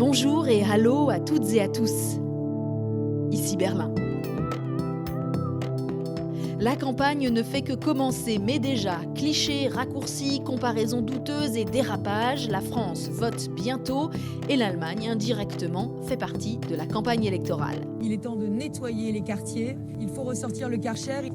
Bonjour et hallo à toutes et à tous. Ici Berlin. La campagne ne fait que commencer, mais déjà, clichés, raccourcis, comparaisons douteuses et dérapages, la France vote bientôt et l'Allemagne, indirectement, fait partie de la campagne électorale. Il est temps de nettoyer les quartiers, il faut ressortir le Karcher.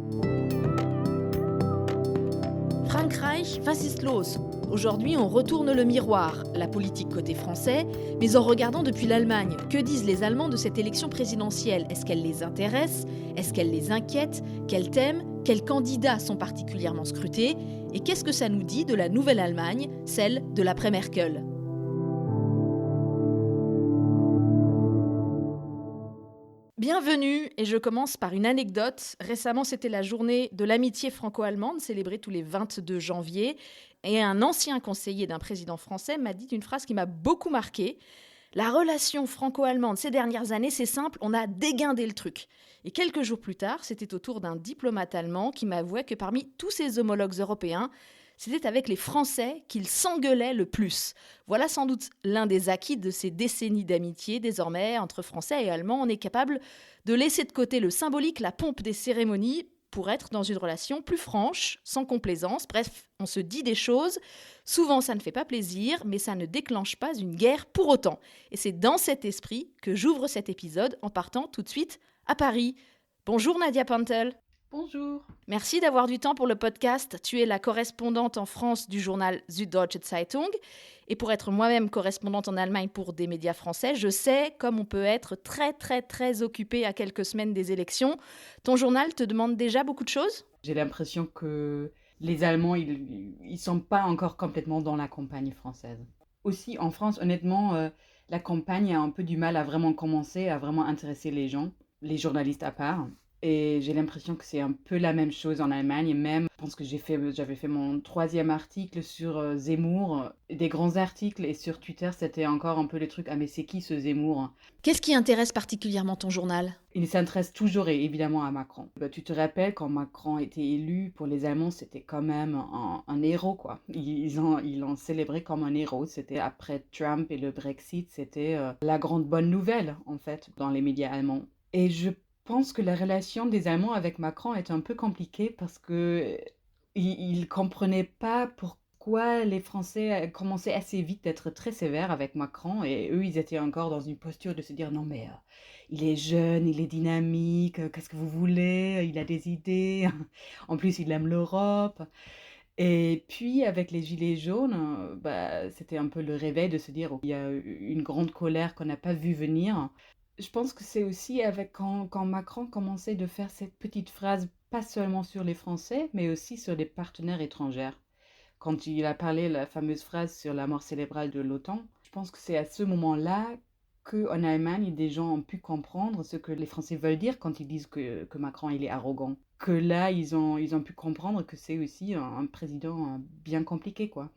Frankreich, was ist los ? Aujourd'hui, on retourne le miroir, la politique côté français, mais en regardant depuis l'Allemagne. Que disent les Allemands de cette élection présidentielle ? Est-ce qu'elle les intéresse ? Est-ce qu'elle les inquiète ? Quels thèmes ? Quels candidats sont particulièrement scrutés ? Et qu'est-ce que ça nous dit de la nouvelle Allemagne, celle de l'après-Merkel ? Bienvenue, et je commence par une anecdote. Récemment, c'était la journée de l'amitié franco-allemande, célébrée tous les 22 janvier. Et un ancien conseiller d'un président français m'a dit une phrase qui m'a beaucoup marquée. La relation franco-allemande ces dernières années, c'est simple, on a déguindé le truc. Et quelques jours plus tard, c'était au tour d'un diplomate allemand qui m'avouait que parmi tous ses homologues européens, c'était avec les Français qu'il s'engueulait le plus. Voilà sans doute l'un des acquis de ces décennies d'amitié. Désormais, entre Français et Allemands, on est capable de laisser de côté le symbolique, la pompe des cérémonies, pour être dans une relation plus franche, sans complaisance. Bref, on se dit des choses. Souvent, ça ne fait pas plaisir, mais ça ne déclenche pas une guerre pour autant. Et c'est dans cet esprit que j'ouvre cet épisode en partant tout de suite à Paris. Bonjour Nadia Pantel. Bonjour. Merci d'avoir du temps pour le podcast. Tu es la correspondante en France du journal Süddeutsche Zeitung. Et pour être moi-même correspondante en Allemagne pour des médias français, je sais comme on peut être très occupé à quelques semaines des élections. Ton journal te demande déjà beaucoup de choses ? J'ai l'impression que les Allemands, ils sont pas encore complètement dans la campagne française. Aussi, en France, honnêtement, la campagne a un peu du mal à vraiment commencer, à vraiment intéresser les gens, les journalistes à part. Et j'ai l'impression que c'est un peu la même chose en Allemagne. Même, je pense que j'avais fait mon 3e article sur Zemmour, des grands articles. Et sur Twitter, c'était encore un peu le truc « Ah mais c'est qui ce Zemmour ?» Qu'est-ce qui intéresse particulièrement ton journal ? Il s'intéresse toujours évidemment à Macron. Tu te rappelles, quand Macron était élu, pour les Allemands, c'était quand même un héros, quoi. Ils l'ont célébré comme un héros. C'était après Trump et le Brexit, c'était la grande bonne nouvelle, en fait, dans les médias allemands. Et je pense que la relation des Allemands avec Macron est un peu compliquée parce que ils ne comprenaient pas pourquoi les Français commençaient assez vite d'être très sévères avec Macron, et eux, ils étaient encore dans une posture de se dire « Non mais il est jeune, il est dynamique, qu'est-ce que vous voulez? Il a des idées, en plus il aime l'Europe. » Et puis avec les Gilets jaunes, c'était un peu le réveil de se dire « Il y a une grande colère qu'on n'a pas vu venir. » Je pense que c'est aussi avec quand Macron commençait de faire cette petite phrase, pas seulement sur les Français, mais aussi sur les partenaires étrangers. Quand il a parlé la fameuse phrase sur la mort cérébrale de l'OTAN, je pense que c'est à ce moment-là qu'en Allemagne, des gens ont pu comprendre ce que les Français veulent dire quand ils disent que Macron il est arrogant. Que là, ils ont pu comprendre que c'est aussi un président bien compliqué, quoi.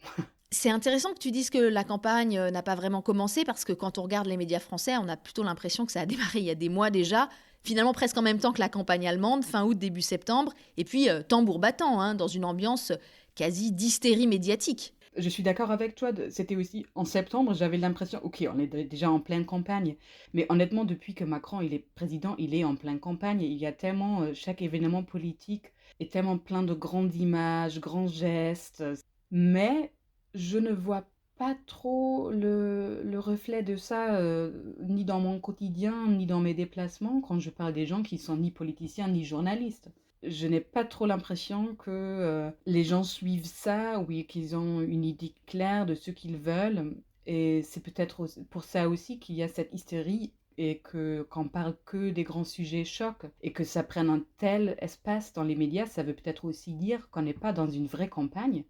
C'est intéressant que tu dises que la campagne n'a pas vraiment commencé, parce que quand on regarde les médias français, on a plutôt l'impression que ça a démarré il y a des mois déjà, finalement presque en même temps que la campagne allemande, fin août, début septembre, et puis tambour battant, dans une ambiance quasi d'hystérie médiatique. Je suis d'accord avec toi, c'était aussi en septembre, j'avais l'impression, ok, on est déjà en pleine campagne, mais honnêtement, depuis que Macron il est président, il est en pleine campagne, il y a tellement, chaque événement politique est tellement plein de grandes images, grands gestes, mais je ne vois pas trop le reflet de ça, ni dans mon quotidien, ni dans mes déplacements, quand je parle des gens qui sont ni politiciens, ni journalistes. Je n'ai pas trop l'impression que les gens suivent ça, ou qu'ils ont une idée claire de ce qu'ils veulent. Et c'est peut-être pour ça aussi qu'il y a cette hystérie, et qu'on parle que des grands sujets chocs, et que ça prenne un tel espace dans les médias. Ça veut peut-être aussi dire qu'on n'est pas dans une vraie campagne,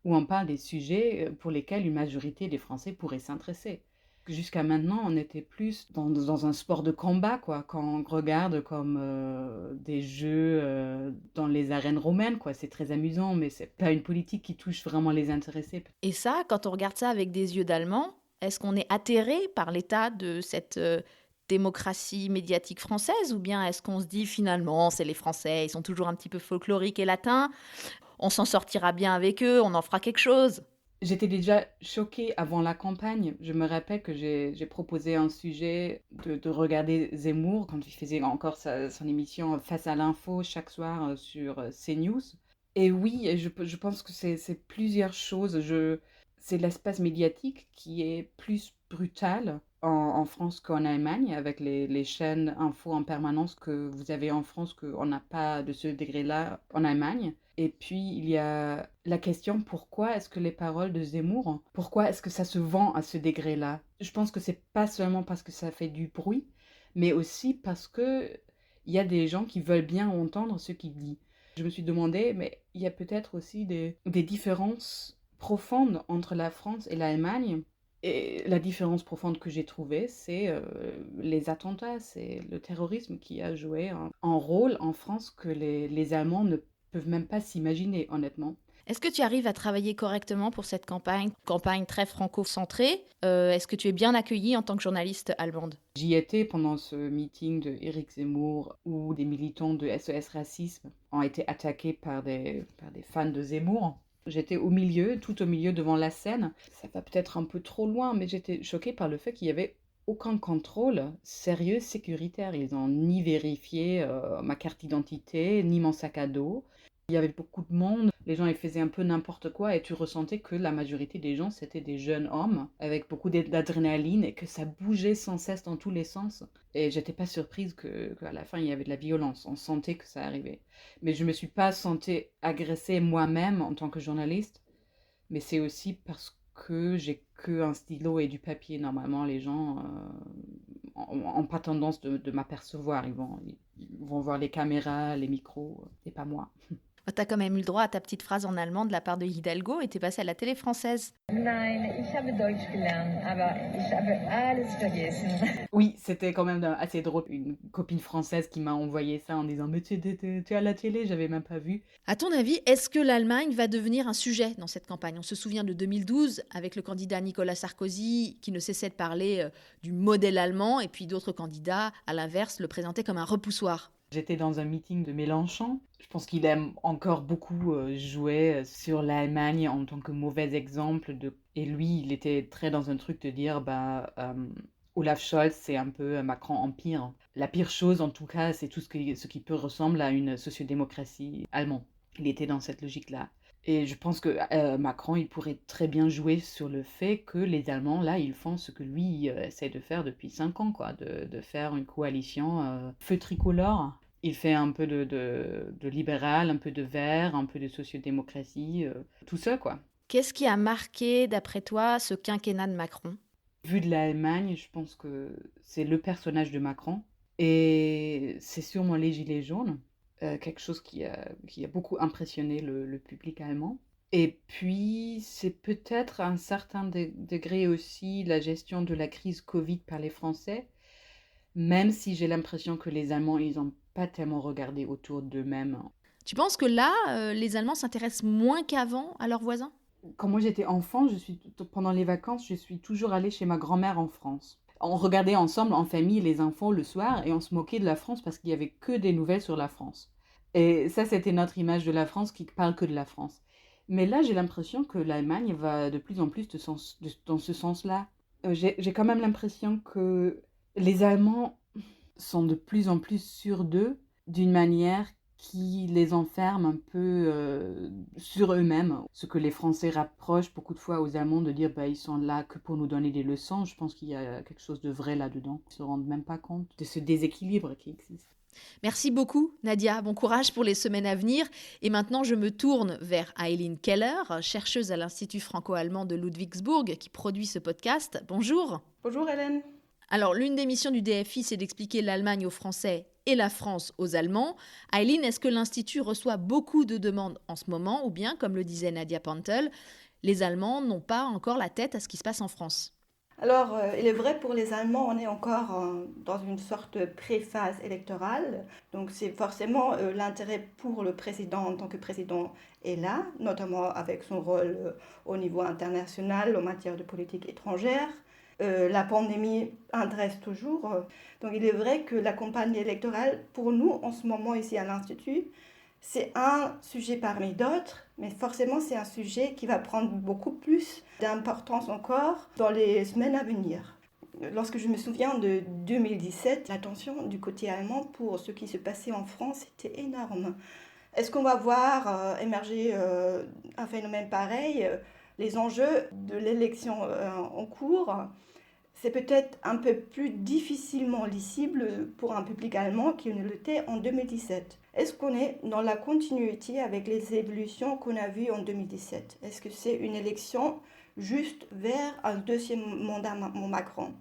où on parle des sujets pour lesquels une majorité des Français pourraient s'intéresser. Jusqu'à maintenant, on était plus dans un sport de combat, quoi, quand on regarde comme des jeux dans les arènes romaines, quoi. C'est très amusant, mais c'est pas une politique qui touche vraiment les intéressés. Et ça, quand on regarde ça avec des yeux d'Allemand, est-ce qu'on est atterré par l'état de cette démocratie médiatique française, ou bien est-ce qu'on se dit finalement, c'est les Français, ils sont toujours un petit peu folkloriques et latins, on s'en sortira bien avec eux, on en fera quelque chose ? J'étais déjà choquée avant la campagne. Je me rappelle que j'ai proposé un sujet de regarder Zemmour quand il faisait encore son émission Face à l'info chaque soir sur CNews. Et oui, et je pense que c'est plusieurs choses. C'est l'espace médiatique qui est plus brutal en France qu'en Allemagne, avec les chaînes info en permanence que vous avez en France, qu'on n'a pas de ce degré-là en Allemagne. Et puis, il y a la question pourquoi est-ce que les paroles de Zemmour, pourquoi est-ce que ça se vend à ce degré-là? Je pense que c'est pas seulement parce que ça fait du bruit, mais aussi parce que il y a des gens qui veulent bien entendre ce qu'il dit. Je me suis demandé, mais il y a peut-être aussi des différences profondes entre la France et l'Allemagne. Et la différence profonde que j'ai trouvée, c'est les attentats, c'est le terrorisme qui a joué un rôle en France que les Allemands ne peuvent même pas s'imaginer, honnêtement. Est-ce que tu arrives à travailler correctement pour cette campagne très franco-centrée? Est-ce que tu es bien accueillie en tant que journaliste allemande? J'y étais pendant ce meeting de Éric Zemmour où des militants de SOS Racisme ont été attaqués par des fans de Zemmour. J'étais au milieu, tout au milieu devant la scène. Ça va peut-être un peu trop loin, mais j'étais choquée par le fait qu'il y avait aucun contrôle sérieux sécuritaire. Ils n'ont ni vérifié ma carte d'identité, ni mon sac à dos. Il y avait beaucoup de monde, les gens ils faisaient un peu n'importe quoi et tu ressentais que la majorité des gens c'était des jeunes hommes avec beaucoup d'adrénaline et que ça bougeait sans cesse dans tous les sens. Et j'étais pas surprise qu'à la fin il y avait de la violence, on sentait que ça arrivait. Mais je me suis pas sentie agressée moi-même en tant que journaliste, mais c'est aussi parce que j'ai que un stylo et du papier. Normalement les gens ont pas tendance de m'apercevoir, ils vont voir les caméras, les micros et pas moi. Tu as quand même eu le droit à ta petite phrase en allemand de la part de Hidalgo et t'es passée à la télé française. Nein, ich habe Deutsch gelernt, aber ich habe alles vergessen. Oui, c'était quand même assez drôle. Une copine française qui m'a envoyé ça en disant mais tu es à la télé, j'avais même pas vu. À ton avis, est-ce que l'Allemagne va devenir un sujet dans cette campagne? On se souvient de 2012 avec le candidat Nicolas Sarkozy qui ne cessait de parler du modèle allemand et puis d'autres candidats, à l'inverse, le présentaient comme un repoussoir. J'étais dans un meeting de Mélenchon. Je pense qu'il aime encore beaucoup jouer sur l'Allemagne en tant que mauvais exemple. Et lui, il était très dans un truc de dire Olaf Scholz, c'est un peu Macron en pire. La pire chose, en tout cas, c'est tout ce qui peut ressembler à une sociodémocratie allemande. Il était dans cette logique-là. Et je pense que Macron, il pourrait très bien jouer sur le fait que les Allemands, là, ils font ce que lui essaie de faire depuis 5 ans, quoi, de faire une coalition feu tricolore. Il fait un peu de libéral, un peu de vert, un peu de sociodémocratie, tout ça, quoi. Qu'est-ce qui a marqué, d'après toi, ce quinquennat de Macron? Vu de l'Allemagne, je pense que c'est le personnage de Macron. Et c'est sûrement les Gilets jaunes, quelque chose qui a beaucoup impressionné le public allemand. Et puis, c'est peut-être à un certain degré aussi la gestion de la crise Covid par les Français, même si j'ai l'impression que les Allemands, ils n'ont pas tellement regardé autour d'eux-mêmes. Tu penses que là, les Allemands s'intéressent moins qu'avant à leurs voisins? Quand moi j'étais enfant, pendant les vacances, je suis toujours allée chez ma grand-mère en France. On regardait ensemble en famille les infos le soir et on se moquait de la France parce qu'il y avait que des nouvelles sur la France. Et ça, c'était notre image de la France qui parle que de la France. Mais là, j'ai l'impression que l'Allemagne va de plus en plus dans ce sens-là. J'ai quand même l'impression que les Allemands sont de plus en plus sûrs d'eux d'une manière qui les enferme un peu sur eux-mêmes. Ce que les Français rapprochent beaucoup de fois aux Allemands de dire bah, ils sont là que pour nous donner des leçons. Je pense qu'il y a quelque chose de vrai là-dedans. Ils ne se rendent même pas compte de ce déséquilibre qui existe. Merci beaucoup, Nadia. Bon courage pour les semaines à venir. Et maintenant, je me tourne vers Eileen Keller, chercheuse à l'Institut franco-allemand de Ludwigsburg, qui produit ce podcast. Bonjour. Bonjour Hélène. Alors, l'une des missions du DFI, c'est d'expliquer l'Allemagne aux Français et la France aux Allemands. Eileen, est-ce que l'Institut reçoit beaucoup de demandes en ce moment ou bien, comme le disait Nadia Pantel, les Allemands n'ont pas encore la tête à ce qui se passe en France? Alors, il est vrai pour les Allemands, on est encore dans une sorte de pré-phase électorale. Donc, c'est forcément l'intérêt pour le président en tant que président est là, notamment avec son rôle au niveau international en matière de politique étrangère. La pandémie intéresse toujours. Donc, il est vrai que la campagne électorale, pour nous, en ce moment, ici à l'Institut, C'est un sujet parmi d'autres, mais forcément c'est un sujet qui va prendre beaucoup plus d'importance encore dans les semaines à venir. Lorsque je me souviens de 2017, l'attention du côté allemand pour ce qui se passait en France était énorme. Est-ce qu'on va voir émerger un phénomène pareil? Les enjeux de l'élection en cours, c'est peut-être un peu plus difficilement lisible pour un public allemand qu'il ne l'était en 2017. Est-ce qu'on est dans la continuité avec les évolutions qu'on a vues en 2017? Est-ce que c'est une élection juste vers un deuxième mandat Macron?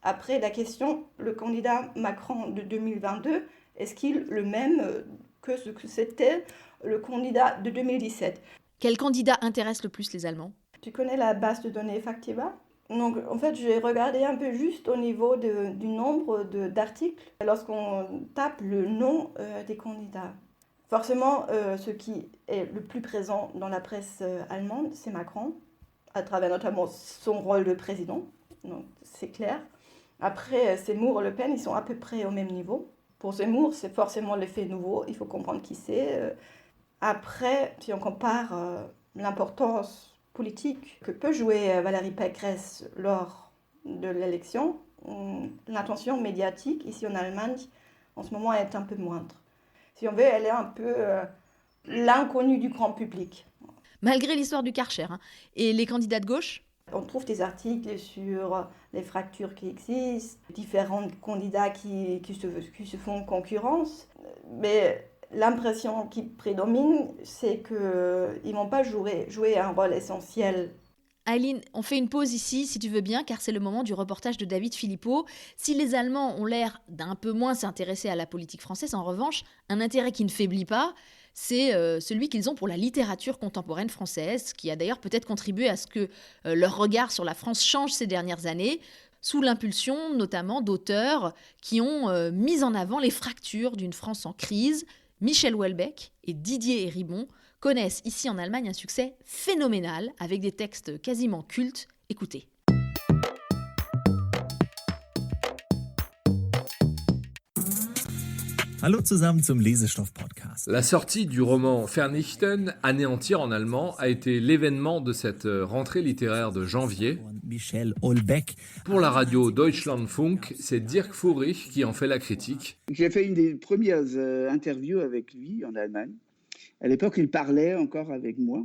Après, la question, le candidat Macron de 2022, est-ce qu'il est le même que ce que c'était le candidat de 2017? Quel candidat intéresse le plus les Allemands? Tu connais la base de données Factiva? Donc, en fait, j'ai regardé un peu juste au niveau du nombre d'articles lorsqu'on tape le nom des candidats. Forcément, ce qui est le plus présent dans la presse allemande, c'est Macron, à travers notamment son rôle de président. Donc, c'est clair. Après, Zemmour et Le Pen, ils sont à peu près au même niveau. Pour Zemmour, c'est forcément l'effet nouveau. Il faut comprendre qui c'est. Après, si on compare l'importance politique que peut jouer Valérie Pécresse lors de l'élection, l'attention médiatique ici en Allemagne, en ce moment, est un peu moindre. Si on veut, elle est un peu l'inconnue du grand public. Malgré l'histoire du Karcher, et les candidats de gauche? On trouve des articles sur les fractures qui existent, différents candidats qui se font concurrence, mais l'impression qui prédomine, c'est qu'ils ne vont pas jouer un rôle essentiel. Aileen, on fait une pause ici, si tu veux bien, car c'est le moment du reportage de David Philippot. Si les Allemands ont l'air d'un peu moins s'intéresser à la politique française, en revanche, un intérêt qui ne faiblit pas, c'est celui qu'ils ont pour la littérature contemporaine française, qui a d'ailleurs peut-être contribué à ce que leur regard sur la France change ces dernières années, sous l'impulsion notamment d'auteurs qui ont mis en avant les fractures d'une France en crise. Michel Houellebecq et Didier Eribon connaissent ici en Allemagne un succès phénoménal avec des textes quasiment cultes. Écoutez. Hallo zusammen zum Lesestoff-Podcast. La sortie du roman Vernichten, anéantir en allemand, a été l'événement de cette rentrée littéraire de janvier. Michel Houellebecq. Pour la radio Deutschlandfunk, c'est Dirk Furich qui en fait la critique. J'ai fait une des premières interviews avec lui en Allemagne. À l'époque, il parlait encore avec moi.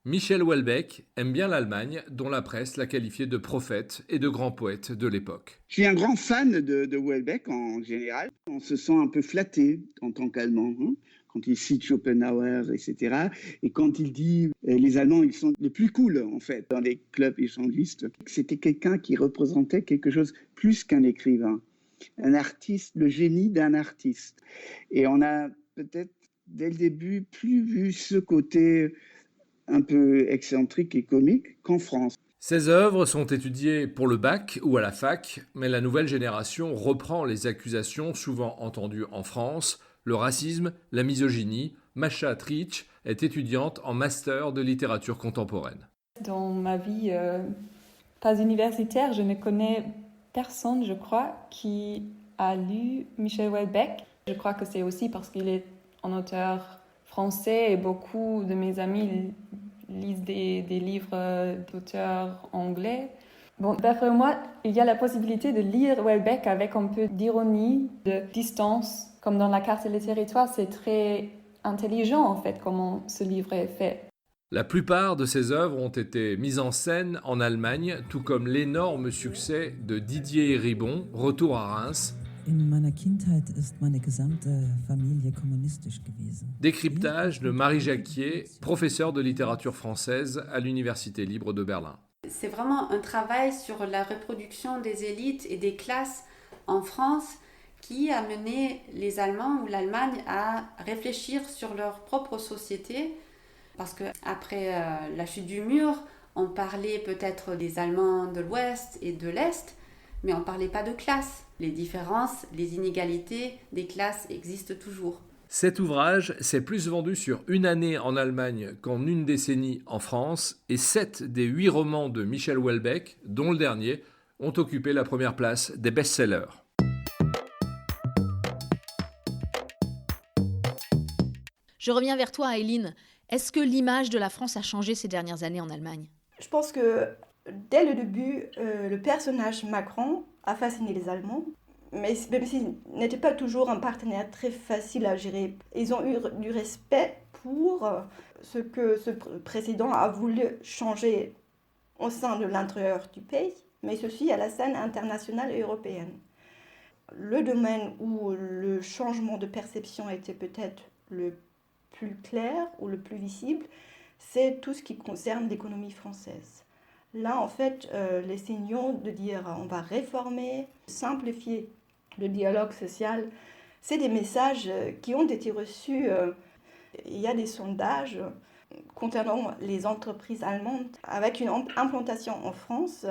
Michel Houellebecq aime bien l'Allemagne, dont la presse l'a qualifié de prophète et de grand poète de l'époque. Je suis un grand fan de Houellebecq en général. On se sent un peu flatté en tant qu'Allemand, quand il cite Schopenhauer, etc. Et quand il dit les Allemands, ils sont les plus cool, en fait, dans les clubs échangistes. C'était quelqu'un qui représentait quelque chose plus qu'un écrivain, un artiste, le génie d'un artiste. Et on a peut-être, dès le début, plus vu ce côté un peu excentrique et comique qu'en France. Ces œuvres sont étudiées pour le bac ou à la fac, mais la nouvelle génération reprend les accusations souvent entendues en France, le racisme, la misogynie. Masha Trich est étudiante en master de littérature contemporaine. Dans ma vie pas universitaire, je ne connais personne, je crois, qui a lu Michel Houellebecq. Je crois que c'est aussi parce qu'il est un auteur français et beaucoup de mes amis lisent des livres d'auteurs anglais. Bon, d'après moi, il y a la possibilité de lire Houellebecq avec un peu d'ironie, de distance. Comme dans La carte et le territoire, c'est très intelligent en fait comment ce livre est fait. La plupart de ses œuvres ont été mises en scène en Allemagne, tout comme l'énorme succès de Didier Eribon, Retour à Reims. In meiner Kindheit ist meine gesamte Familie kommunistisch gewesen. Décryptage de Marie Jacquier, professeure de littérature française à l'Université libre de Berlin. C'est vraiment un travail sur la reproduction des élites et des classes en France qui a mené les Allemands ou l'Allemagne à réfléchir sur leur propre société. Parce qu'après la chute du mur, on parlait peut-être des Allemands de l'Ouest et de l'Est, mais on ne parlait pas de classe. Les différences, les inégalités des classes existent toujours. Cet ouvrage s'est plus vendu sur une année en Allemagne qu'en une décennie en France, et 7 des 8 romans de Michel Houellebecq, dont le dernier, ont occupé la première place des best-sellers. Je reviens vers toi, Aileen. Est-ce que l'image de la France a changé ces dernières années en Allemagne ? Je pense que dès le début, le personnage Macron a fasciné les Allemands, mais même s'il n'était pas toujours un partenaire très facile à gérer, ils ont eu du respect pour ce que ce président a voulu changer au sein de l'intérieur du pays, mais aussi à la scène internationale et européenne. Le domaine où le changement de perception était peut-être le plus clair ou le plus visible, c'est tout ce qui concerne l'économie française. Là, en fait, les signaux de dire on va réformer, simplifier le dialogue social, c'est des messages qui ont été reçus. Il y a des sondages concernant les entreprises allemandes avec une implantation en France.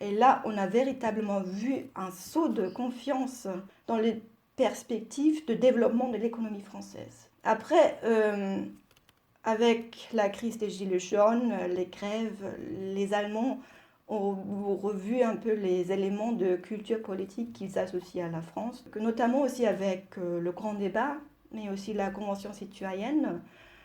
Et là, on a véritablement vu un saut de confiance dans les perspectives de développement de l'économie française. Après, avec la crise des Gilets jaunes, les grèves, les Allemands ont revu un peu les éléments de culture politique qu'ils associent à la France, notamment aussi avec le grand débat, mais aussi la Convention citoyenne,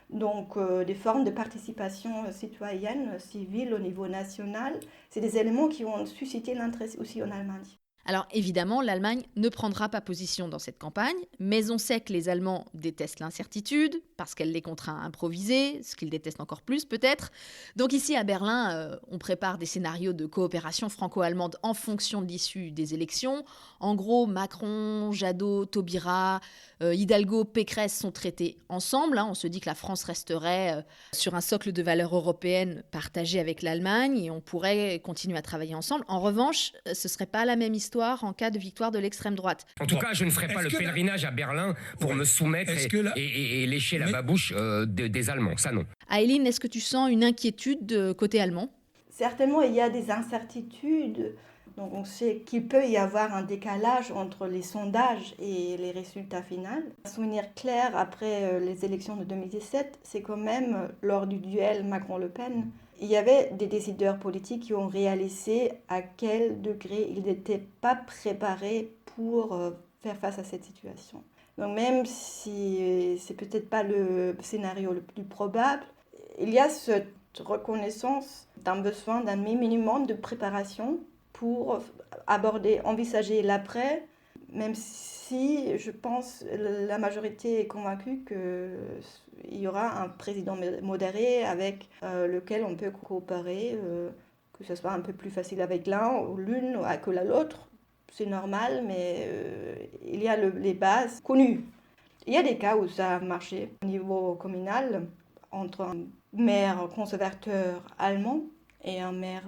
donc des formes de participation citoyenne, civile au niveau national. C'est des éléments qui ont suscité l'intérêt aussi en Allemagne. Alors évidemment, l'Allemagne ne prendra pas position dans cette campagne, mais on sait que les Allemands détestent l'incertitude, parce qu'elle les contraint à improviser, ce qu'ils détestent encore plus peut-être. Donc ici à Berlin, on prépare des scénarios de coopération franco-allemande en fonction de l'issue des élections. En gros, Macron, Jadot, Taubira, Hidalgo, Pécresse sont traités ensemble. On se dit que la France resterait sur un socle de valeurs européennes partagé avec l'Allemagne et on pourrait continuer à travailler ensemble. En revanche, ce ne serait pas la même histoire en cas de victoire de l'extrême droite. En tout cas, je ne ferai pas le pèlerinage à Berlin pour me soumettre et lécher la babouche des Allemands, ça non. Aileen, est-ce que tu sens une inquiétude côté allemand ? Certainement, il y a des incertitudes. Donc on sait qu'il peut y avoir un décalage entre les sondages et les résultats finaux. Un souvenir clair après les élections de 2017, c'est quand même lors du duel Macron-Le Pen, il y avait des décideurs politiques qui ont réalisé à quel degré ils n'étaient pas préparés pour faire face à cette situation. Donc même si c'est peut-être pas le scénario le plus probable, il y a cette reconnaissance d'un besoin d'un minimum de préparation pour envisager l'après, même si je pense la majorité est convaincue qu'il y aura un président modéré avec lequel on peut coopérer, que ce soit un peu plus facile avec l'un ou l'une que l'autre. C'est normal, mais il y a les bases connues. Il y a des cas où ça a marché au niveau communal, entre un maire conservateur allemand et un maire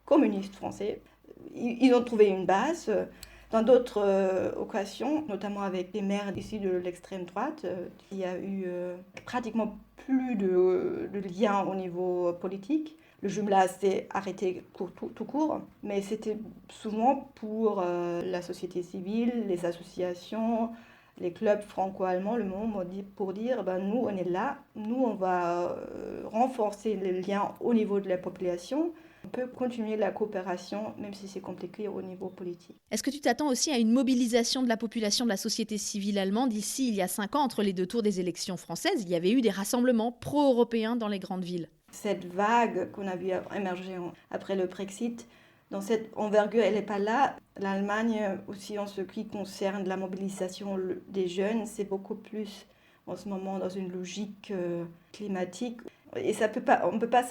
communiste français. Ils ont trouvé une base. Dans d'autres occasions, notamment avec les maires ici de l'extrême droite, il y a eu pratiquement plus de liens au niveau politique. Le jumelage s'est arrêté tout court, mais c'était souvent pour la société civile, les associations, les clubs franco-allemands, le moment pour dire nous on est là, nous on va renforcer les liens au niveau de la population. On peut continuer la coopération, même si c'est compliqué au niveau politique. Est-ce que tu t'attends aussi à une mobilisation de la population de la société civile allemande ici, il y a 5 ans, entre les 2 tours des élections françaises, il y avait eu des rassemblements pro-européens dans les grandes villes. Cette vague qu'on a vu émerger après le Brexit, dans cette envergure, elle n'est pas là. L'Allemagne, aussi en ce qui concerne la mobilisation des jeunes, c'est beaucoup plus en ce moment dans une logique climatique. Et on ne peut pas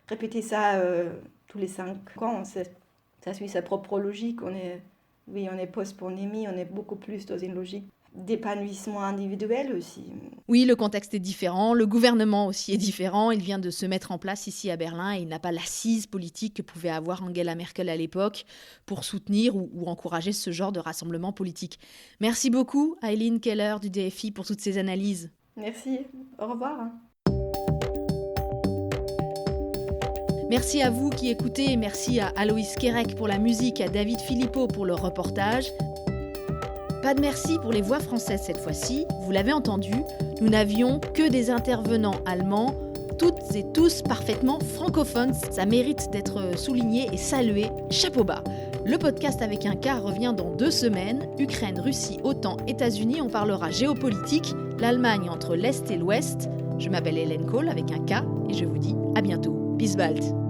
répéter ça tous les 5 ans, ça suit sa propre logique. On est post-pandémie, on est beaucoup plus dans une logique d'épanouissement individuel aussi. Oui, le contexte est différent, le gouvernement aussi est différent. Il vient de se mettre en place ici à Berlin et il n'a pas l'assise politique que pouvait avoir Angela Merkel à l'époque pour soutenir ou encourager ce genre de rassemblement politique. Merci beaucoup, Aileen Keller du DFI, pour toutes ces analyses. Merci, au revoir. Merci à vous qui écoutez, merci à Aloïs Kerek pour la musique, à David Philippot pour le reportage. Pas de merci pour les voix françaises cette fois-ci, vous l'avez entendu, nous n'avions que des intervenants allemands, toutes et tous parfaitement francophones, ça mérite d'être souligné et salué, chapeau bas. Le podcast avec un K revient dans 2 semaines, Ukraine, Russie, OTAN, États-Unis, on parlera géopolitique, l'Allemagne entre l'Est et l'Ouest. Je m'appelle Hélène Kohl avec un K et je vous dis à bientôt. Bis bald.